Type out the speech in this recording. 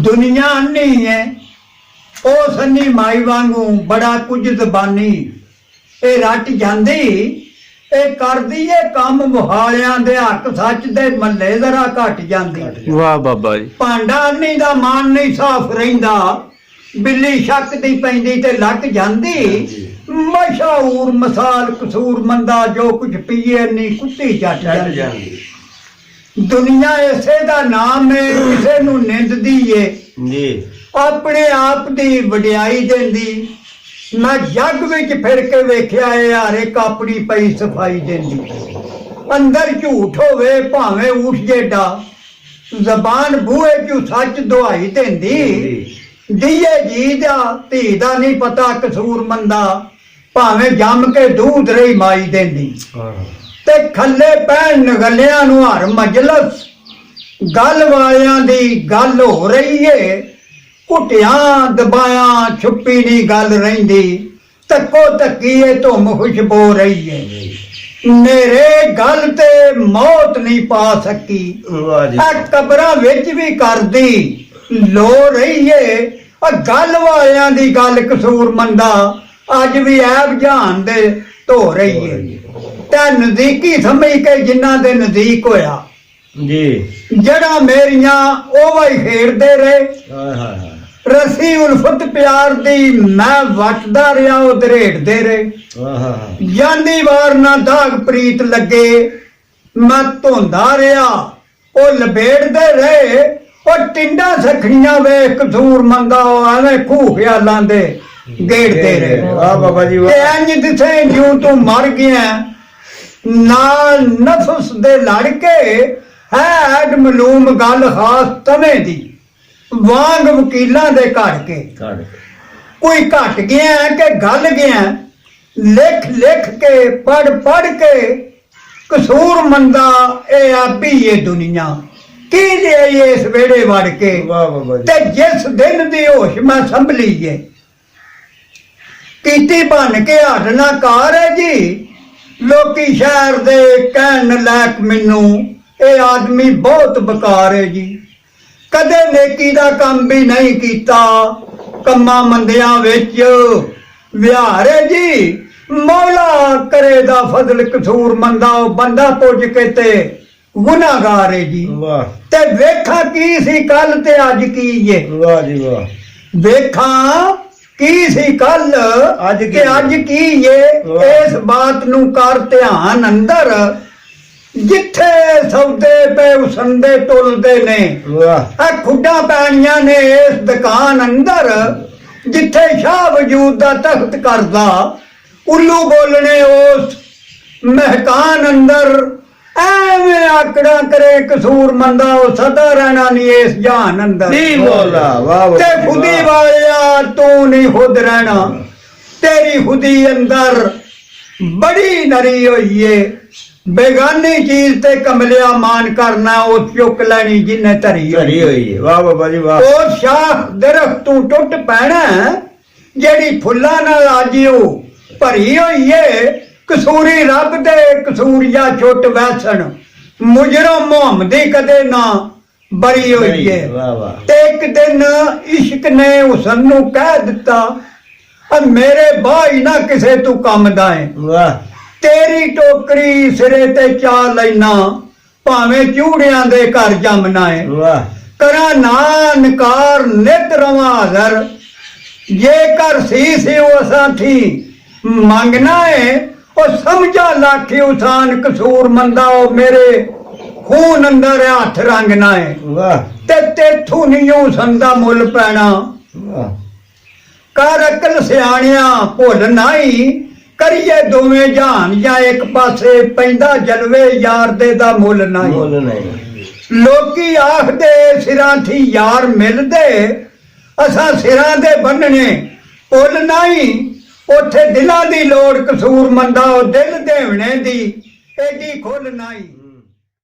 दुनिया नहीं है ओ सन्नी माई वांगू बड़ा कुछ जबानी ए रट जांदी ए करदी ए काम मुहालियां दे हक सच दे मल्ले जरा घट जांदी। वाह बाबा जी। भांडा अन्नी दा मान नहीं साफ रहिंदा बिल्ली शक दी पैंदी ते लग जांदी। मशहूर मसाल कसूर मंदा जो कुछ पिए नहीं कुत्ती चट जांदी। दुनिया इसे दा नाम है किसे नू निंददी है जी अपने आप दी वडियाई देंदी। मैं जग विच फिर के वेख्या है हर एक अपनी पई सफाई देंदी। अंदर झूठ होवे भावें उठ जेडा जबान बूहे चू सच दुहाई देंदी। दिए जी दा धी दा नहीं पता कसूर मंदा भावें जम के दूध रही माई देंदी। ते खल्ले पैन नगलियां नू हर मजलस गल वालियां दी गल हो रही है। घुटिया दबाया छुपी नहीं गल रही तको तकीए धुम खुशबो रही है। मेरे गल ते मौत नहीं पा सकी कबरां विच भी कर दी लो रही है। गल वालियां दी गल कसूर मंदा अज भी ऐब जहान दे धो रही है। ते नजदीकी समझ के जिन्ना दे नजदीक होया जी जड़ा मेरियां ओवा ही खेड़दे रहे। रसी उल्फत प्यार दी मैं वटदा रहा ओ दरेड़दे रहे। जानी वार ना दाग प्रीत लगे मैं धोंदा रहा ओ लबेड़दे रहे। और टिंडा सखड़ियां वे कसूर मंदा एवें खूह ख्यालां दे गेड़दे रहे। इंज दिसे जूं तू मर गया नाल नफस दे लड़के है मलूम गल खास तवे दी वांग वकीलां दे घड़ के कोई घट गया कि गल गया लिख लिख के पढ़ के कसूर मंदा ए आबी ये दुनिया की ले इस वेड़े वड़ के। ते जिस दिन दी होश मैं संभली है कीती बन के हटना कार है जी। लोकी शहर दे कहन लायक मैनू ए आदमी बहुत बेकार है जी। कदे नेकी दा काम भी नहीं कीता कम्मा मंदियां विच विहार है जी। मौला करे दा फजल कसूर मंदा बंदा पुज के ते गुनाहगार है जी। ते वेखा की सी कल ते अज की है। वाह जी वाह। वेखा की सी कल अज की है। इस बात नू कर ध्यान अंदर जिथे सौदे पे उसंदे टुलदे ने खुडा पैनियां ने इस दुकान अंदर। जिथे शाह वजूद दा तख्त करदा उल्लू बोलने उस महकान अंदर। एवें आकड़ा करे कसूर मंदा सदा रहना नहीं इस जहान अंदर। ते खुदी वालिया तू नहीं खुद रहना तेरी खुदी अंदर बड़ी नरी होई है। बेगानी चीज ते कमलिया मान करना ओ चुक लैनी जिन्ने धरी हुई है। वाह बाबा जी वाह। ओ शाह दरख्त तू टुट पैना जेड़ी फुल्ला नाल आजियो भरी हुई है। कसूरी रब दे कसूरिया छुट वैसन मुजरम मोहम्मदी कदे ना बरी हुई है। ते एक दिन इश्क ने हुसन नू कह दिता मेरे भाई ना किसे तू कम दाए। तेरी टोकरी सिरे ते चा लेना भावें चूड़ियां दे घर जमना है। करा ना नकार नित रवा हाजर जे कर सी असा थी मंगना है। और समझा लाठी उठान कसूर मंदा मेरे खून अंदर हाथ रंगना है। ते तेथू नहीं संदा मुल पैना कर अकल सियाणिया भुल नाई। करिए दोवें जहान या एक पासे पैंदा जलवे यार दे दा मुल नहीं। लोकी आखदे सिरां थी यार मिलदे असां सिरां दे बनने पुल नहीं। उथे दिलां दी लोड़ कसूर मंदा दिल देवने दी एडी खुल नहीं।